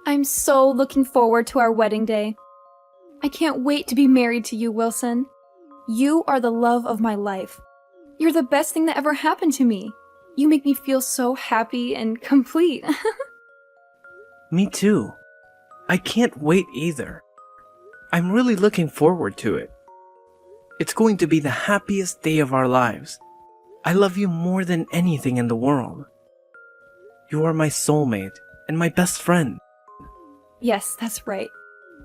I'm so looking forward to our wedding day. I can't wait to be married to you, Wilson. You are the love of my life. You're the best thing that ever happened to me. You make me feel so happy and complete. Me too. I can't wait either. I'm really looking forward to it. It's going to be the happiest day of our lives. I love you more than anything in the world. You are my soulmate and my best friend. Yes, that's right.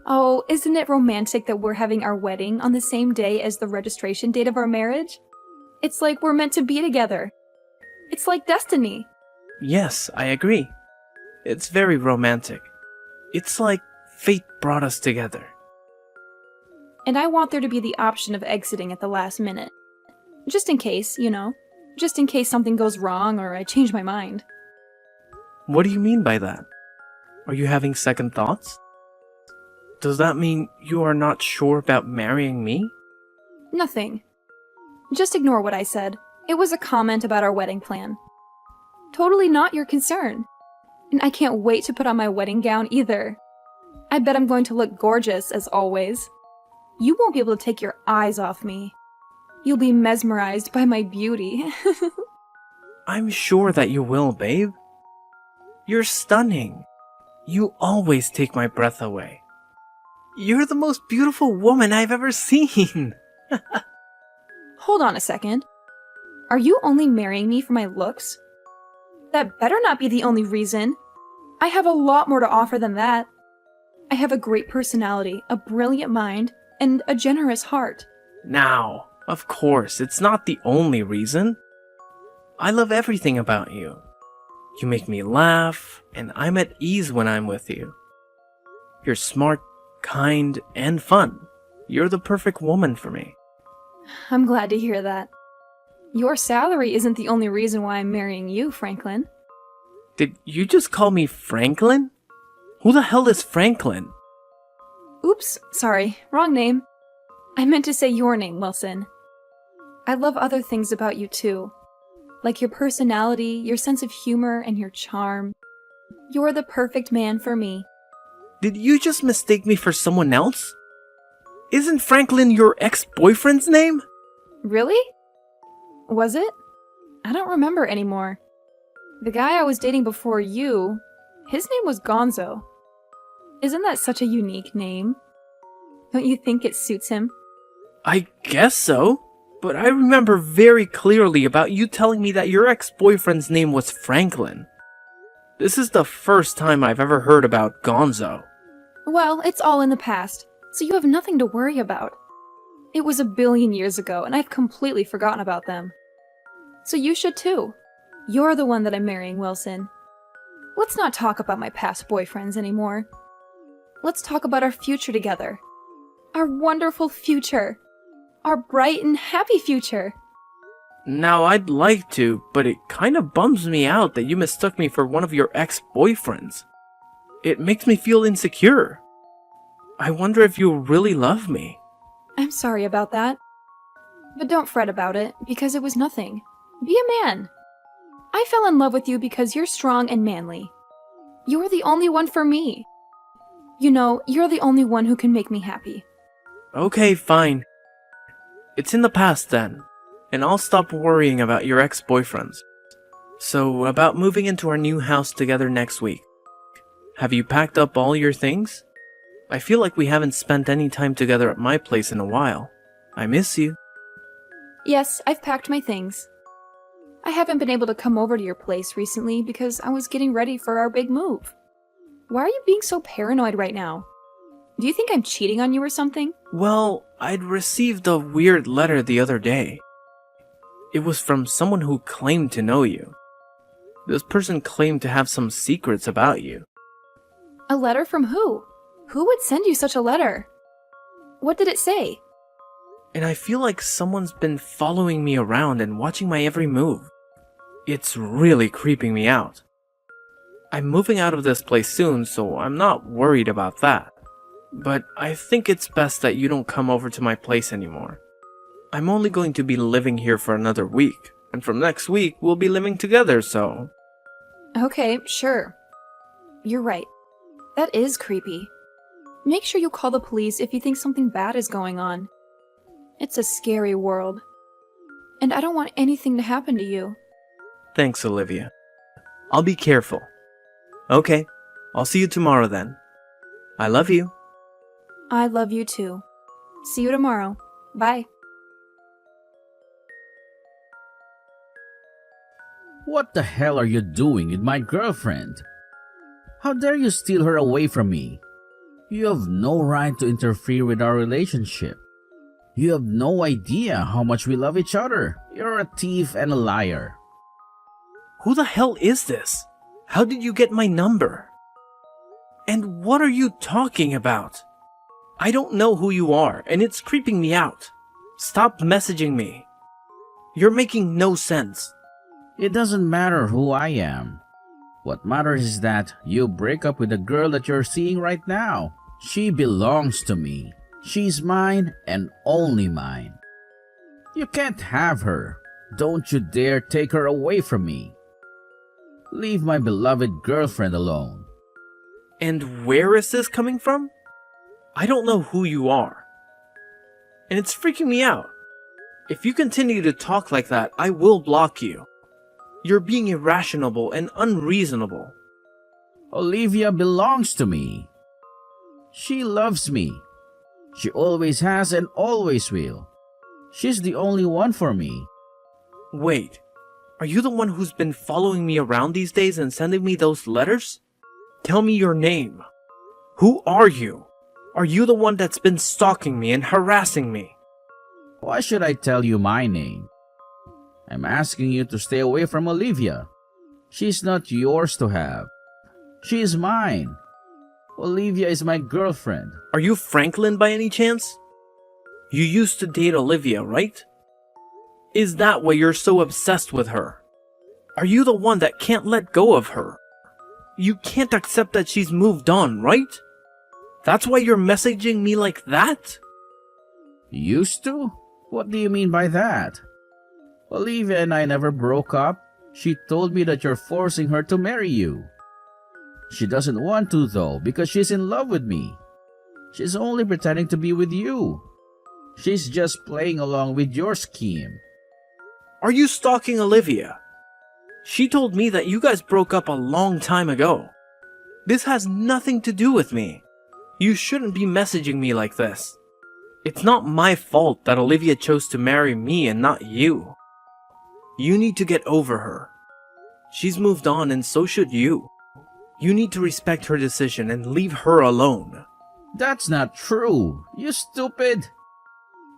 Oh, isn't it romantic that we're having our wedding on the same day as the registration date of our marriage? It's like we're meant to be together. It's like destiny. Yes, I agree. It's very romantic. It's like fate brought us together. And I want there to be the option of exiting at the last minute. Just in case, you know. Just in case something goes wrong or I change my mind. What do you mean by that? Are you having second thoughts? Does that mean you are not sure about marrying me? Nothing. Just ignore what I said. It was a comment about our wedding plan. Totally not your concern. And I can't wait to put on my wedding gown either. I bet I'm going to look gorgeous, as always. You won't be able to take your eyes off me. You'll be mesmerized by my beauty. I'm sure that you will, babe. You're stunning. You always take my breath away. You're the most beautiful woman I've ever seen. Hold on a second. Are you only marrying me for my looks? That better not be the only reason. I have a lot more to offer than that. I have a great personality, a brilliant mind, and a generous heart. Now, of course, it's not the only reason. I love everything about you. You make me laugh, and I'm at ease when I'm with you. You're smart, kind, and fun. You're the perfect woman for me. I'm glad to hear that. Your salary isn't the only reason why I'm marrying you, Franklin. Did you just call me Franklin? Who the hell is Franklin? Oops, sorry, wrong name. I meant to say your name, Wilson. I love other things about you too. Like your personality, your sense of humor, and your charm. You're the perfect man for me. Did you just mistake me for someone else? Isn't Franklin your ex-boyfriend's name? Really? Was it? I don't remember anymore. The guy I was dating before you, his name was Gonzo. Isn't that such a unique name? Don't you think it suits him? I guess so, but I remember very clearly about you telling me that your ex-boyfriend's name was Franklin. This is the first time I've ever heard about Gonzo. Well, it's all in the past, so you have nothing to worry about. It was 1 billion years ago, and I've completely forgotten about them. So you should too. You're the one that I'm marrying, Wilson. Let's not talk about my past boyfriends anymore. Let's talk about our future together. Our wonderful future. Our bright and happy future. Now, I'd like to, but it kind of bums me out that you mistook me for one of your ex-boyfriends. It makes me feel insecure. I wonder if you really love me. I'm sorry about that. But don't fret about it, because it was nothing. Be a man. I fell in love with you because you're strong and manly. You're the only one for me. You know, you're the only one who can make me happy. Okay, fine. It's in the past then, and I'll stop worrying about your ex-boyfriends. So, about moving into our new house together next week. Have you packed up all your things? I feel like we haven't spent any time together at my place in a while. I miss you. Yes, I've packed my things. I haven't been able to come over to your place recently because I was getting ready for our big move. Why are you being so paranoid right now? Do you think I'm cheating on you or something? Well, I'd received a weird letter the other day. It was from someone who claimed to know you. This person claimed to have some secrets about you. A letter from who? Who would send you such a letter? What did it say? And I feel like someone's been following me around and watching my every move. It's really creeping me out. I'm moving out of this place soon, so I'm not worried about that. But I think it's best that you don't come over to my place anymore. I'm only going to be living here for another week, and from next week we'll be living together, so... Okay, sure. You're right. That is creepy. Make sure you call the police if you think something bad is going on. It's a scary world. And I don't want anything to happen to you. Thanks, Olivia. I'll be careful. Okay, I'll see you tomorrow then. I love you. I love you too. See you tomorrow. Bye. What the hell are you doing with my girlfriend? How dare you steal her away from me? You have no right to interfere with our relationship. You have no idea how much we love each other. You're a thief and a liar. Who the hell is this? How did you get my number? And what are you talking about? I don't know who you are, and it's creeping me out. Stop messaging me. You're making no sense. It doesn't matter who I am. What matters is that you break up with the girl that you're seeing right now. She belongs to me. She's mine and only mine. You can't have her. Don't you dare take her away from me. Leave my beloved girlfriend alone. And where is this coming from? I don't know who you are. And it's freaking me out. If you continue to talk like that, I will block you. You're being irrational and unreasonable. Olivia belongs to me. She loves me. She always has and always will. She's the only one for me. Wait, are you the one who's been following me around these days and sending me those letters? Tell me your name. Who are you? Are you the one that's been stalking me and harassing me? Why should I tell you my name? I'm asking you to stay away from Olivia. She's not yours to have. She is mine. Olivia is my girlfriend. Are you Franklin by any chance? You used to date Olivia, right? Is that why you're so obsessed with her? Are you the one that can't let go of her? You can't accept that she's moved on, right? That's why you're messaging me like that? Used to? What do you mean by that? Olivia and I never broke up. She told me that you're forcing her to marry you. She doesn't want to though because she's in love with me. She's only pretending to be with you. She's just playing along with your scheme. Are you stalking Olivia? She told me that you guys broke up a long time ago. This has nothing to do with me. You shouldn't be messaging me like this. It's not my fault that Olivia chose to marry me and not you. You need to get over her. She's moved on and so should you. You need to respect her decision and leave her alone. That's not true, you stupid.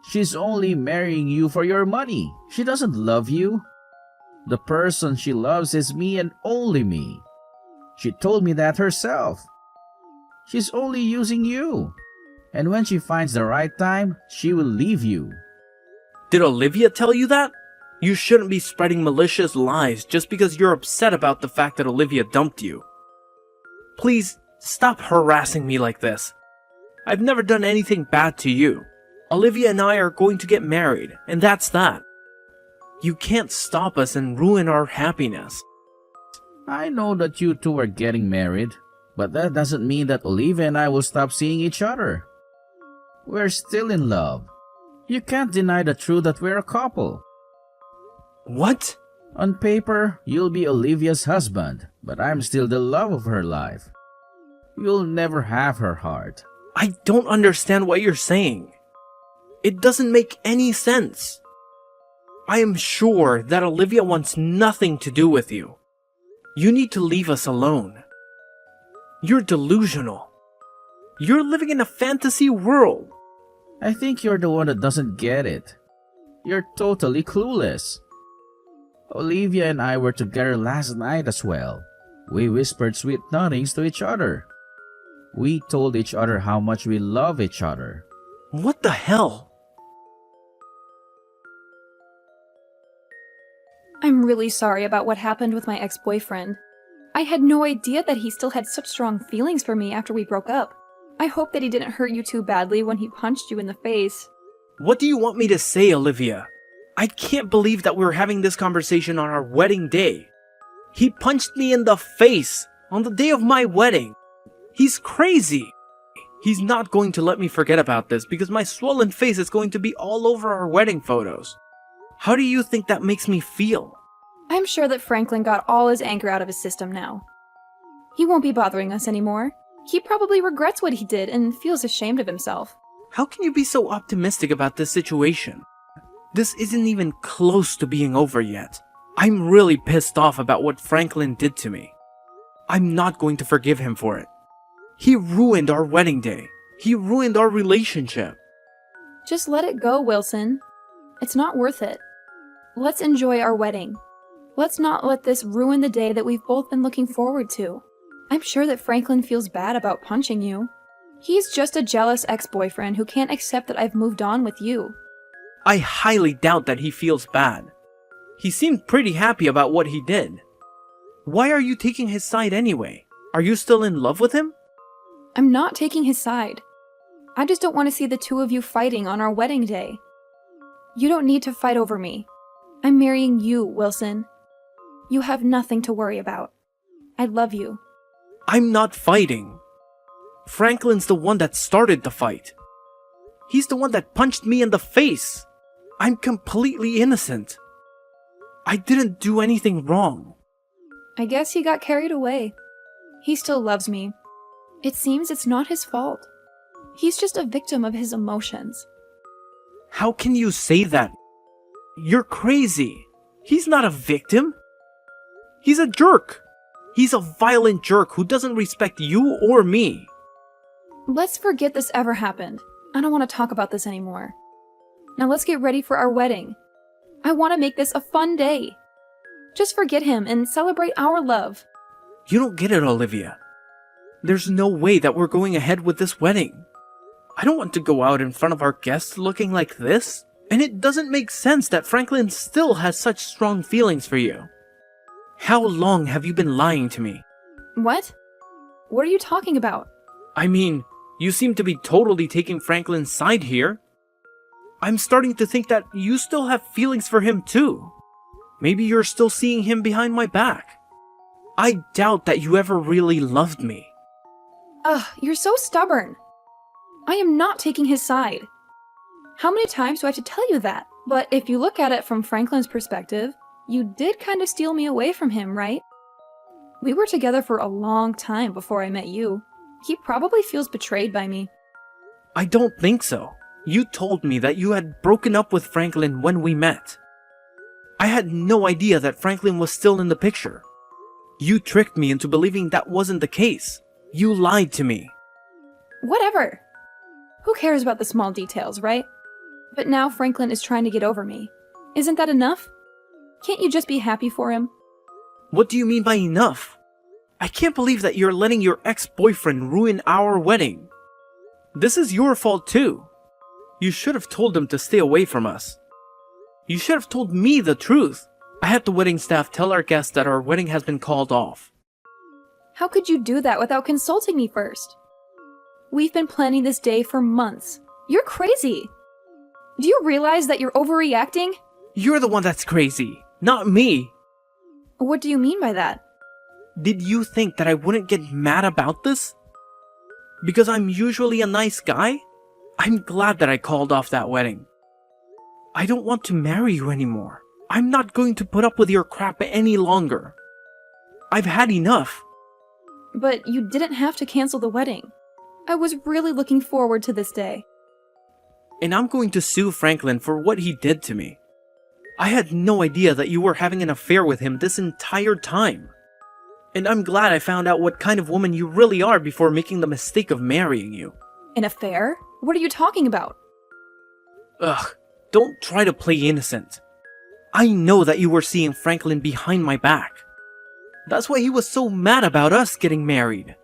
She's only marrying you for your money. She doesn't love you. The person she loves is me and only me. She told me that herself. She's only using you. And when she finds the right time, she will leave you. Did Olivia tell you that? You shouldn't be spreading malicious lies just because you're upset about the fact that Olivia dumped you. Please, stop harassing me like this. I've never done anything bad to you. Olivia and I are going to get married, and that's that. You can't stop us and ruin our happiness. I know that you two are getting married, but that doesn't mean that Olivia and I will stop seeing each other. We're still in love. You can't deny the truth that we're a couple. What? On paper, you'll be Olivia's husband, but I'm still the love of her life. You'll never have her heart. I don't understand what you're saying. It doesn't make any sense. I am sure that Olivia wants nothing to do with you. You need to leave us alone. You're delusional. You're living in a fantasy world. I think you're the one that doesn't get it. You're totally clueless. Olivia and I were together last night as well. We whispered sweet nothings to each other. We told each other how much we love each other. What the hell? I'm really sorry about what happened with my ex-boyfriend. I had no idea that he still had such strong feelings for me after we broke up. I hope that he didn't hurt you too badly when he punched you in the face. What do you want me to say, Olivia? I can't believe that we're having this conversation on our wedding day. He punched me in the face on the day of my wedding. He's crazy! He's not going to let me forget about this because my swollen face is going to be all over our wedding photos. How do you think that makes me feel? I'm sure that Franklin got all his anger out of his system now. He won't be bothering us anymore. He probably regrets what he did and feels ashamed of himself. How can you be so optimistic about this situation? This isn't even close to being over yet. I'm really pissed off about what Franklin did to me. I'm not going to forgive him for it. He ruined our wedding day. He ruined our relationship. Just let it go, Wilson. It's not worth it. Let's enjoy our wedding. Let's not let this ruin the day that we've both been looking forward to. I'm sure that Franklin feels bad about punching you. He's just a jealous ex-boyfriend who can't accept that I've moved on with you. I highly doubt that he feels bad. He seemed pretty happy about what he did. Why are you taking his side anyway? Are you still in love with him? I'm not taking his side. I just don't want to see the two of you fighting on our wedding day. You don't need to fight over me. I'm marrying you, Wilson. You have nothing to worry about. I love you. I'm not fighting. Franklin's the one that started the fight. He's the one that punched me in the face. I'm completely innocent. I didn't do anything wrong. I guess he got carried away. He still loves me. It seems it's not his fault. He's just a victim of his emotions. How can you say that? You're crazy. He's not a victim. He's a jerk. He's a violent jerk who doesn't respect you or me. Let's forget this ever happened. I don't want to talk about this anymore. Now let's get ready for our wedding. I want to make this a fun day. Just forget him and celebrate our love. You don't get it, Olivia. There's no way that we're going ahead with this wedding. I don't want to go out in front of our guests looking like this. And it doesn't make sense that Franklin still has such strong feelings for you. How long have you been lying to me? What? What are you talking about? I mean, you seem to be totally taking Franklin's side here. I'm starting to think that you still have feelings for him too. Maybe you're still seeing him behind my back. I doubt that you ever really loved me. Ugh, you're so stubborn. I am not taking his side. How many times do I have to tell you that? But if you look at it from Franklin's perspective, you did kind of steal me away from him, right? We were together for a long time before I met you. He probably feels betrayed by me. I don't think so. You told me that you had broken up with Franklin when we met. I had no idea that Franklin was still in the picture. You tricked me into believing that wasn't the case. You lied to me. Whatever. Who cares about the small details, right? But now Franklin is trying to get over me. Isn't that enough? Can't you just be happy for him? What do you mean by enough? I can't believe that you're letting your ex-boyfriend ruin our wedding. This is your fault too. You should have told him to stay away from us. You should have told me the truth. I had the wedding staff tell our guests that our wedding has been called off. How could you do that without consulting me first? We've been planning this day for months. You're crazy. Do you realize that you're overreacting? You're the one that's crazy, not me. What do you mean by that? Did you think that I wouldn't get mad about this? Because I'm usually a nice guy? I'm glad that I called off that wedding. I don't want to marry you anymore. I'm not going to put up with your crap any longer. I've had enough. But you didn't have to cancel the wedding. I was really looking forward to this day. And I'm going to sue Franklin for what he did to me. I had no idea that you were having an affair with him this entire time. And I'm glad I found out what kind of woman you really are before making the mistake of marrying you. An affair? What are you talking about? Ugh, don't try to play innocent. I know that you were seeing Franklin behind my back. That's why he was so mad about us getting married.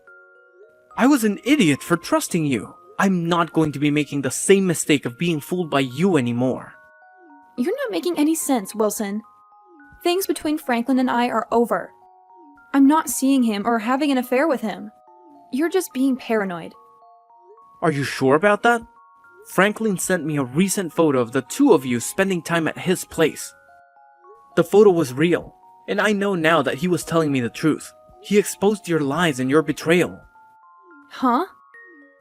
I was an idiot for trusting you. I'm not going to be making the same mistake of being fooled by you anymore. You're not making any sense, Wilson. Things between Franklin and I are over. I'm not seeing him or having an affair with him. You're just being paranoid. Are you sure about that? Franklin sent me a recent photo of the two of you spending time at his place. The photo was real, and I know now that he was telling me the truth. He exposed your lies and your betrayal. Huh?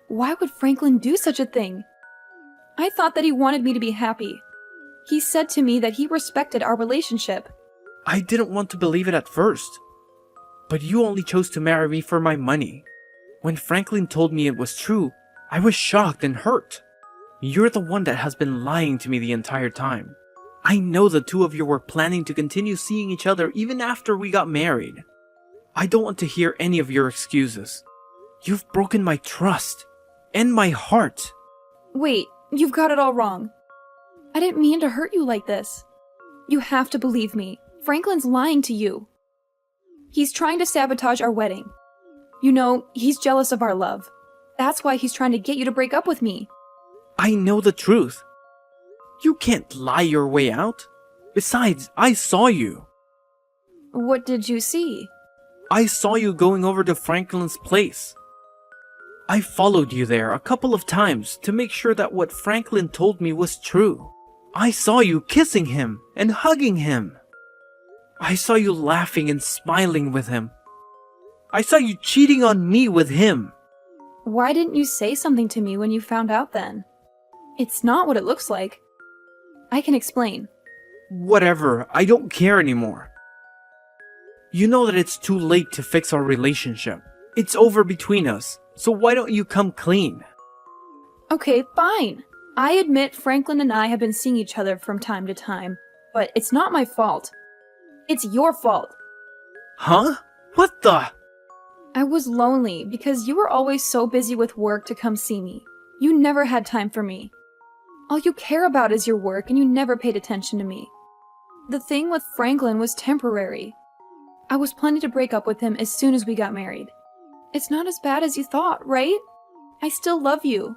Why would Franklin do such a thing? I thought that he wanted me to be happy. He said to me that he respected our relationship. I didn't want to believe it at first. But you only chose to marry me for my money. When Franklin told me it was true, I was shocked and hurt. You're the one that has been lying to me the entire time. I know the two of you were planning to continue seeing each other even after we got married. I don't want to hear any of your excuses. You've broken my trust and my heart. Wait, you've got it all wrong. I didn't mean to hurt you like this. You have to believe me. Franklin's lying to you. He's trying to sabotage our wedding. You know, he's jealous of our love. That's why he's trying to get you to break up with me. I know the truth. You can't lie your way out. Besides, I saw you. What did you see? I saw you going over to Franklin's place. I followed you there a couple of times to make sure that what Franklin told me was true. I saw you kissing him and hugging him. I saw you laughing and smiling with him. I saw you cheating on me with him. Why didn't you say something to me when you found out then? It's not what it looks like. I can explain. Whatever, I don't care anymore. You know that it's too late to fix our relationship. It's over between us, so why don't you come clean? Okay, fine. I admit Franklin and I have been seeing each other from time to time, but it's not my fault. It's your fault. Huh? What the? I was lonely because you were always so busy with work to come see me. You never had time for me. All you care about is your work and you never paid attention to me. The thing with Franklin was temporary. I was planning to break up with him as soon as we got married. It's not as bad as you thought, right? I still love you.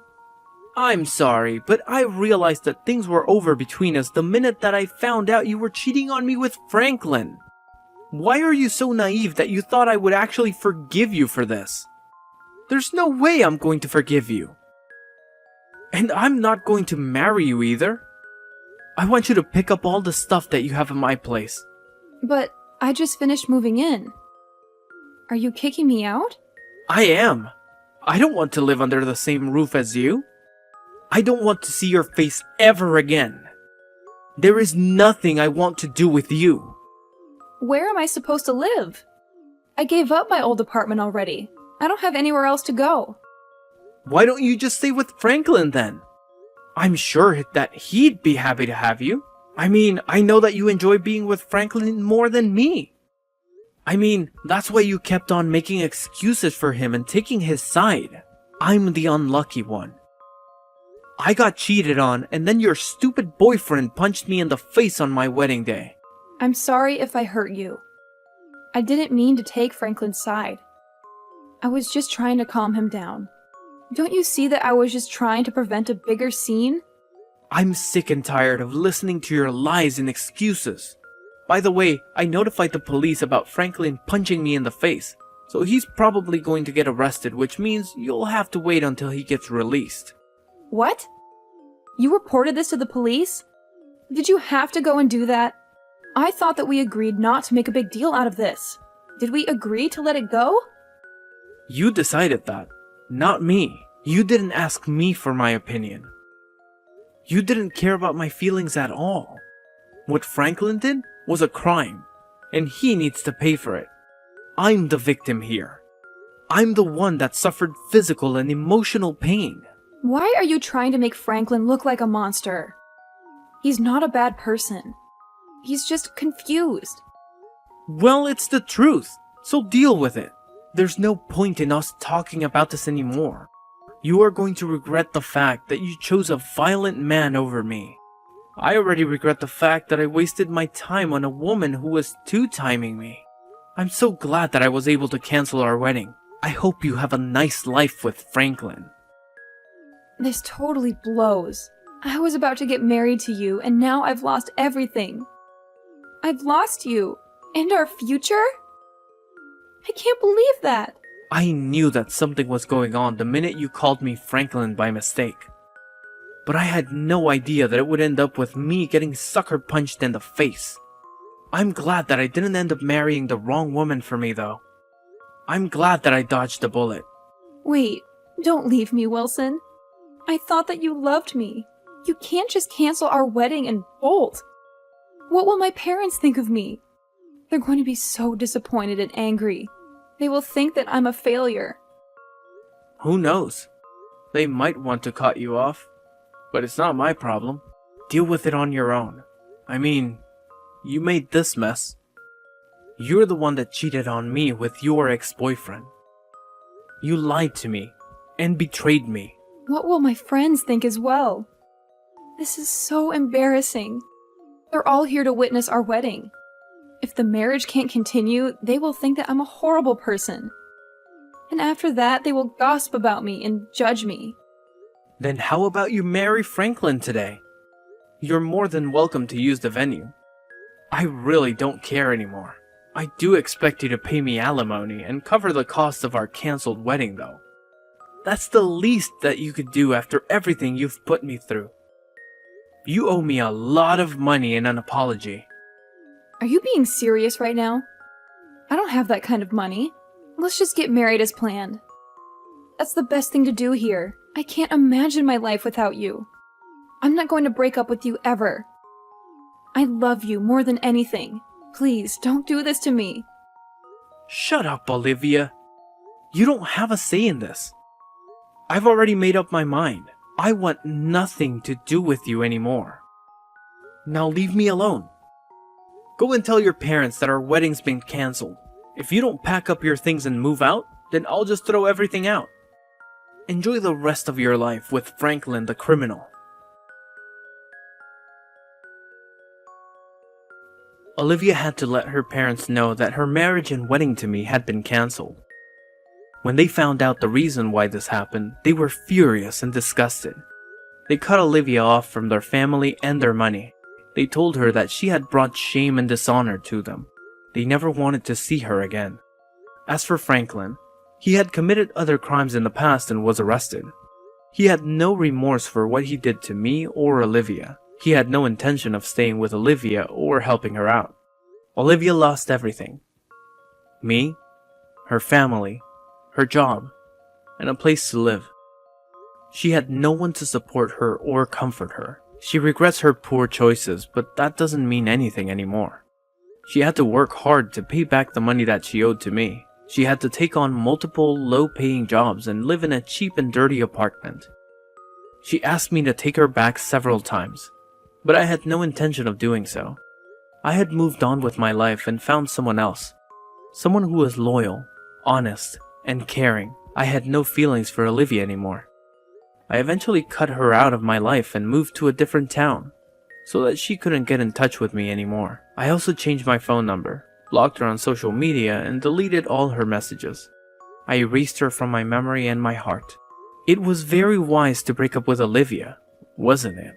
I'm sorry, but I realized that things were over between us the minute that I found out you were cheating on me with Franklin. Why are you so naive that you thought I would actually forgive you for this? There's no way I'm going to forgive you. And I'm not going to marry you either. I want you to pick up all the stuff that you have in my place. But I just finished moving in. Are you kicking me out? I am. I don't want to live under the same roof as you. I don't want to see your face ever again. There is nothing I want to do with you. Where am I supposed to live? I gave up my old apartment already. I don't have anywhere else to go. Why don't you just stay with Franklin then? I'm sure that he'd be happy to have you. I mean, I know that you enjoy being with Franklin more than me. I mean, that's why you kept on making excuses for him and taking his side. I'm the unlucky one. I got cheated on, and then your stupid boyfriend punched me in the face on my wedding day. I'm sorry if I hurt you. I didn't mean to take Franklin's side. I was just trying to calm him down. Don't you see that I was just trying to prevent a bigger scene? I'm sick and tired of listening to your lies and excuses. By the way, I notified the police about Franklin punching me in the face, so he's probably going to get arrested, which means you'll have to wait until he gets released. What? You reported this to the police? Did you have to go and do that? I thought that we agreed not to make a big deal out of this. Did we agree to let it go? You decided that, not me. You didn't ask me for my opinion. You didn't care about my feelings at all. What Franklin did was a crime, and he needs to pay for it. I'm the victim here. I'm the one that suffered physical and emotional pain. Why are you trying to make Franklin look like a monster? He's not a bad person. He's just confused. Well, it's the truth, so deal with it. There's no point in us talking about this anymore. You are going to regret the fact that you chose a violent man over me. I already regret the fact that I wasted my time on a woman who was two-timing me. I'm so glad that I was able to cancel our wedding. I hope you have a nice life with Franklin. This totally blows. I was about to get married to you, and now I've lost everything. I've lost you. And our future? I can't believe that. I knew that something was going on the minute you called me Franklin by mistake. But I had no idea that it would end up with me getting sucker punched in the face. I'm glad that I didn't end up marrying the wrong woman for me though. I'm glad that I dodged the bullet. Wait, Don't leave me, Wilson. I thought that you loved me. You can't just cancel our wedding and bolt. What will my parents think of me? They're going to be so disappointed and angry. They will think that I'm a failure. Who knows? They might want to cut you off, but it's not my problem. Deal with it on your own. I mean, you made this mess. You're the one that cheated on me with your ex-boyfriend. You lied to me and betrayed me. What will my friends think as well? This is so embarrassing. They're all here to witness our wedding. If the marriage can't continue, they will think that I'm a horrible person. And after that, they will gossip about me and judge me. Then how about you marry Franklin today? You're more than welcome to use the venue. I really don't care anymore. I do expect you to pay me alimony and cover the cost of our cancelled wedding, though. That's the least that you could do after everything you've put me through. You owe me a lot of money and an apology. Are you being serious right now? I don't have that kind of money. Let's just get married as planned. That's the best thing to do here. I can't imagine my life without you. I'm not going to break up with you ever. I love you more than anything. Please, don't do this to me. Shut up, Olivia. You don't have a say in this. I've already made up my mind. I want nothing to do with you anymore. Now leave me alone. Go and tell your parents that our wedding's been cancelled. If you don't pack up your things and move out, then I'll just throw everything out. Enjoy the rest of your life with Franklin the criminal. Olivia had to let her parents know that her marriage and wedding to me had been cancelled. When they found out the reason why this happened, they were furious and disgusted. They cut Olivia off from their family and their money. They told her that she had brought shame and dishonor to them. They never wanted to see her again. As for Franklin, he had committed other crimes in the past and was arrested. He had no remorse for what he did to me or Olivia. He had no intention of staying with Olivia or helping her out. Olivia lost everything. Me, her family, her job, and a place to live. She had no one to support her or comfort her. She regrets her poor choices, but that doesn't mean anything anymore. She had to work hard to pay back the money that she owed to me. She had to take on multiple low-paying jobs and live in a cheap and dirty apartment. She asked me to take her back several times, but I had no intention of doing so. I had moved on with my life and found someone else. Someone who was loyal, honest, and caring. I had no feelings for Olivia anymore. I eventually cut her out of my life and moved to a different town, so that she couldn't get in touch with me anymore. I also changed my phone number, blocked her on social media, and deleted all her messages. I erased her from my memory and my heart. It was very wise to break up with Olivia, wasn't it?